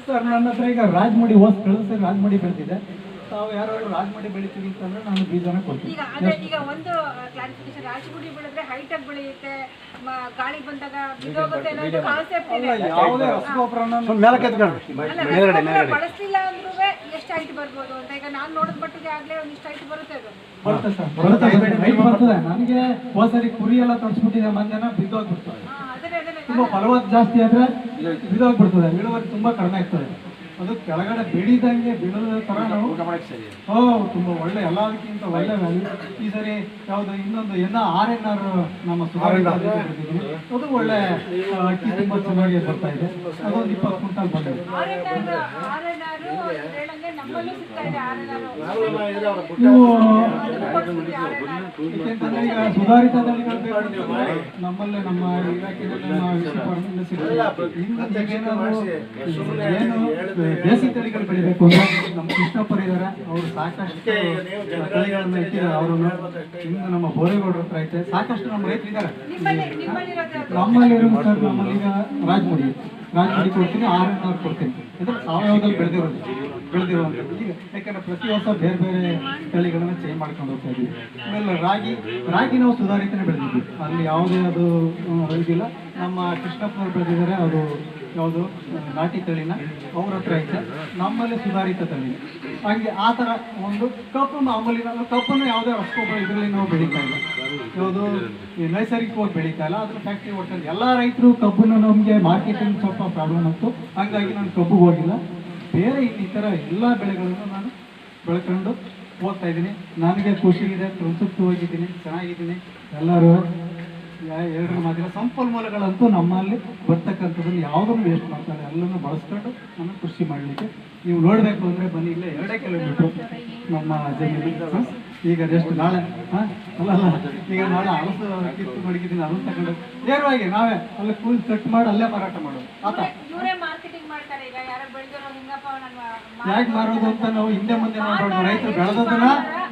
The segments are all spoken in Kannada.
ಸರ್ ನನ್ನ ಹತ್ರ ಈಗ ರಾಜಮಡಿ ಹೋಸ್ ಕಳಿಸ್ತಾರೆ, ರಾಜಮಡಿ ಬೆಳೆದಿದೆ. ತಾವು ಯಾರು ರಾಜಮಡಿ ಬೆಳಿತೀವಿ ಅಂತಂದ್ರೆ ನಾನು ಬೀಜನ ಕೊಡ್ತೀನಿ. ಈಗ ಒಂದು ಕ್ಲಾರಿಫಿಕೇಶನ್, ರಾಜಮಡಿ ಬೆಳೆದ್ರೆ ಹೈಟ್ ಆಗಿ ಬೆಳೆಯುತ್ತೆ, ಗಾಳಿ ಬಂದಾಗ ಬಿದ್ದೋಗುತ್ತೆ ಅನ್ನೋದು ಕಾನ್ಸೆಪ್ಟ್ ಇದೆ. ಯಾವುದೇ ರಸಗೊಬ್ಬರನ ಬಳಸಲಿಲ್ಲ ಅಂದ್ರೂ ಎಷ್ಟು ಹೈಟ್ ಬರ್ಬೋದು ಅಂತ ಈಗ ನಾನು ನೋಡಿದ ಮಟ್ಟಿಗೆ ಆಗ್ಲೇ ಒಂದಿಷ್ಟು ಹೈಟ್ ಬರುತ್ತೆ. ಅದು ಬರುತ್ತೆ ಸರ್, ಬರ್ತದೆ. ನನಗೆ ಹೋದ್ಸರಿ ಕುರಿ ಎಲ್ಲ ತರಿಸ್ಬಿಟ್ಟಿದೆ, ಮಂದಿನ ಬಿದ್ದೋಗ್ಬಿಡ್ತದೆ. ತುಂಬಾ ಫಲವತ್ತು ಜಾಸ್ತಿ ಆದ್ರೆ ಬಿದ್ದೋಗ್ಬಿಡ್ತದೆ, ಇಳುವರಿ ತುಂಬಾ ಕಡಿಮೆ ಆಗ್ತದೆ. ಅದು ಕೆಳಗಡೆ ಬೆಳಿದಂಗೆ ಬೀಳದ ತರ ನಾವು ತುಂಬಾ ಒಳ್ಳೆ ಎಲ್ಲದಕ್ಕಿಂತ ಒಳ್ಳೆ ವ್ಯಾಲ್ಯೂ. ಈ ಸರಿ ಯಾವ್ದು ಇನ್ನೊಂದು RNR ನಮ್ಮ ಅದು ಒಳ್ಳೆ ಅಕ್ಕಿ ತುಂಬಾ ಚೆನ್ನಾಗಿ ಬರ್ತಾ ಇದೆ. ಅದೊಂದು 20 ಕ್ವಿಂಟಲ್ ಬಂದಿದೆ. ಯಾಕೆಂತಂದ್ರೆ ಈಗ ಸುಧಾರಿತ ತಳಿಗಳು ಬೇಕು ನಮ್ಮಲ್ಲೇ, ನಮ್ಮ ಇಲಾಖೆಯಲ್ಲಿ ಏನು ದೇಸಿ ತಳಿಗಳು ಬೆಳಿಬೇಕು ಅಂತ ನಮ್ಮ ಕೃಷ್ಣಪ್ಪರು ಇದ್ದಾರೆ. ಅವರು ಸಾಕಷ್ಟು ತಳಿಗಳನ್ನ ಇಟ್ಟಿದ್ದಾರೆ. ಅವರನ್ನು ಇನ್ನು ನಮ್ಮ ಬೋರೇಗೌಡರ ಹತ್ರ ಐತೆ, ಸಾಕಷ್ಟು ನಮ್ಮ ರೈತರು ಇದ್ದಾರೆ. ನಮ್ಮಲ್ಲಿ ಸರ್, ನಮ್ಮಲ್ಲಿ ಈಗ ರಾಜಮುಡಿ ಕೊಡ್ತೀನಿ, RNR ಕೊಡ್ತೀನಿ. ಅಂದ್ರೆ ಸಾವಯವದಲ್ಲಿ ಬೆಳೆದಿರುವಂಥದ್ದು. ಈಗ ಯಾಕಂದ್ರೆ ಪ್ರತಿ ವರ್ಷ ಬೇರೆ ಬೇರೆ ತಳಿಗಳನ್ನ ಚೇಂಜ್ ಮಾಡ್ಕೊಂಡು ಹೋಗ್ತಾ ಇದ್ದೀವಿ. ಆಮೇಲೆ ರಾಗಿ ನಾವು ಸುಧಾರಿತನೇ ಬೆಳೆದಿದ್ವಿ, ಅಲ್ಲಿ ಯಾವುದೇ ಅದು ಇದಿಲ್ಲ. ನಮ್ಮ ಕೃಷ್ಣಪ್ಪನವ್ರು ಬೆಳೆದಿದ್ದಾರೆ, ಅದು ಯಾವುದು ನಾಟಿ ತಳಿನ ಅವ್ರ ಹತ್ರ ಐತೆ. ನಮ್ಮಲ್ಲಿ ಸುಧಾರಿತ ತಳಿ. ಹಾಗೆ ಆ ಥರ ಒಂದು ಕಪ್ಪು ಮಾಮೂಲಿ ಕಪ್ಪನ್ನು ಯಾವುದೇ ರಸಗೊಬ್ಬರ ಇದರಲ್ಲಿ ನಾವು ಬೆಳೀತಾ ಇಲ್ಲ, ಯಾವುದು ನೈಸರ್ಗಿಕವಾಗಿ ಬೆಳೀತಾ ಇಲ್ಲ. ಅದ್ರ ಫ್ಯಾಕ್ಟ್ರಿ ಹೊಡ್ಕೊಂಡು ಎಲ್ಲ ರೈತರು ಕಬ್ಬನ್ನು ನಮಗೆ ಮಾರ್ಕೆಟಿಂಗ್ ಸ್ವಲ್ಪ ಪ್ರಾಬ್ಲಮ್ ಆಯಿತು, ಹಾಗಾಗಿ ನಾನು ಕಬ್ಬು ಹೋಗಿಲ್ಲ. ಬೇರೆ ಈ ಥರ ಎಲ್ಲ ಬೆಳೆಗಳನ್ನು ನಾನು ಬೆಳ್ಕೊಂಡು ಹೋಗ್ತಾ ಇದ್ದೀನಿ. ನನಗೆ ಖುಷಿ ಇದೆ, ಹೋಗಿದ್ದೀನಿ, ಚೆನ್ನಾಗಿದ್ದೀನಿ. ಎಲ್ಲರೂ ಎರಡು ಮಾತಿನ ಸಂಪನ್ಮೂಲಗಳಂತೂ ನಮ್ಮಲ್ಲಿ ಬರ್ತಕ್ಕಂಥದ್ದನ್ನು ಯಾವುದನ್ನು ವೇಸ್ಟ್ ಮಾಡ್ತಾರೆ, ಎಲ್ಲನೂ ಬಳಸ್ಕೊಂಡು ನಮಗೆ ಕೃಷಿ ಮಾಡಲಿಕ್ಕೆ. ನೀವು ನೋಡಬೇಕು ಅಂದರೆ ಬನ್ನಿ, ಇಲ್ಲೇ 2 ಕಿಲೋಮೀಟ್ರು ನಮ್ಮ ಜಮೀನು. ಈಗ ಜಸ್ಟ್ ನಾಳೆ ಈಗ ನಾಳೆ ಹಲಸು ಕಿತ್ತು ಮಡಗಿದ್ದೀನಿ, ಅದನ್ನು ತಗೊಂಡು ನೇರವಾಗಿ ನಾವೇ ಅಲ್ಲಿ ಕೂಲ್ ಕಟ್ ಮಾಡಿ ಅಲ್ಲೇ ಮಾರಾಟ ಮಾಡೋದು. ಯಾಕೆ ಮಾರೋದು ಅಂತ ನಾವು ಹಿಂದೆ ಮುಂದೆ ನೋಡ್ಬಾರ್ದು. ರೈತರು ಬೆಳೆದೋದನ್ನ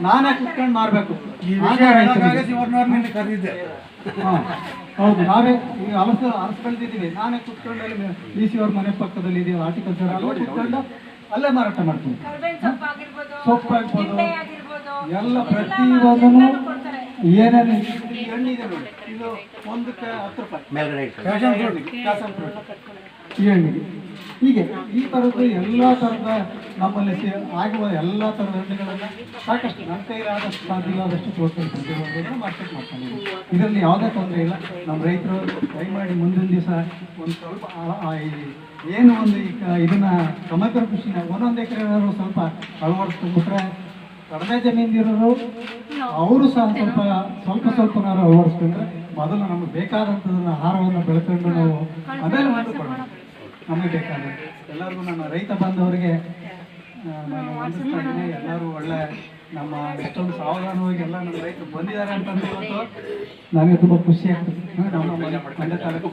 ನಾನೇ ಕುತ್ಕೊಂಡು ಮಾರಬೇಕು. ಕರೆದಿದ್ದೆ ಹೌದು, ನಾವೇ ಈಗ ಹಲಸು ಬೆಳೆದಿದ್ದೀವಿ, ನಾನೇ ಕುತ್ಕೊಂಡು ಅಲ್ಲಿ DC ಅವ್ರ ಮನೆ ಪಕ್ಕದಲ್ಲಿ ಇದೀವಿ ಹಾರ್ಟಿಕಲ್ಚರ್, ಅಲ್ಲೇ ಕುತ್ಕೊಂಡು ಅಲ್ಲೇ ಮಾರಾಟ ಮಾಡ್ತೀವಿ. ಸೊಪ್ಪು ಆಗ್ಬೋದು, ಎಲ್ಲ ಪ್ರತಿಯೊಂದನ್ನು ಏನೇನು ಹಣ್ಣಿದೆ ನೋಡಿ, ಇದು ಒಂದಕ್ಕೆ 10 ರೂಪಾಯಿ ಈ ಹಣ್ಣಿಗೆ. ಹೀಗೆ ಈ ಥರದ್ದು ಎಲ್ಲ ಥರದ ನಮ್ಮಲ್ಲಿ ಆಗುವ ಎಲ್ಲ ಥರದ ಹಣ್ಣುಗಳನ್ನು ಸಾಕಷ್ಟು ನನ್ನ ಕೈಲಾದಷ್ಟು ಸಾಧ್ಯ ಆದಷ್ಟು ತೋಟದಲ್ಲಿ ಮಾರ್ಕೆಟ್ ಮಾಡ್ಕೊಂಡಿದ್ದೀವಿ. ಇದರಲ್ಲಿ ಯಾವುದೇ ತೊಂದರೆ ಇಲ್ಲ. ನಮ್ಮ ರೈತರು ದಯಮಾಡಿ ಮುಂದಿನ ದಿವಸ ಒಂದು ಸ್ವಲ್ಪ ಏನು ಒಂದು ಇದನ್ನು ಸಮಗ್ರ ಕೃಷಿನ ಒಂದೊಂದು ಎಕರೆ ಸ್ವಲ್ಪ ಅಳವಡಿಸ್ಕೊಂಡ್ಬಿಟ್ರೆ, ಕಡಿಮೆ ಜಮೀನಿರೋರು ಅವರು ಸಹ ಸ್ವಲ್ಪನಾರು ಅಳವಡಿಸ್ಕೊಂಡ್ರೆ ಮೊದಲು ನಮಗೆ ಬೇಕಾದಂಥದನ್ನು ಆಹಾರವನ್ನು ಬೆಳ್ಕೊಂಡು ನಾವು ಅದೆಲ್ಲ ಮುಂದುಕೊಡೋಣ. ನಮಗೆ ಬೇಕಾದ ಎಲ್ಲರಿಗೂ ನನ್ನ ರೈತ ಬಾಂಧವರಿಗೆ ನಾನು ವಂದಿಸ್ತಾ ಇದ್ದೀನಿ. ಎಲ್ಲರೂ ಒಳ್ಳೆ ನಮ್ಮ ಎಷ್ಟೊಂದು ಸಾವಧಾನವಾಗಿ ಎಲ್ಲ ನಮ್ಮ ರೈತರು ಬಂದಿದ್ದಾರೆ ಅಂತಂದ್ರೆ ಇವತ್ತು ನನಗೆ ತುಂಬ ಖುಷಿ ಆಗ್ತದೆ. ನಮ್ಮ ಮಂಡ್ಯ ತಾಲೂಕು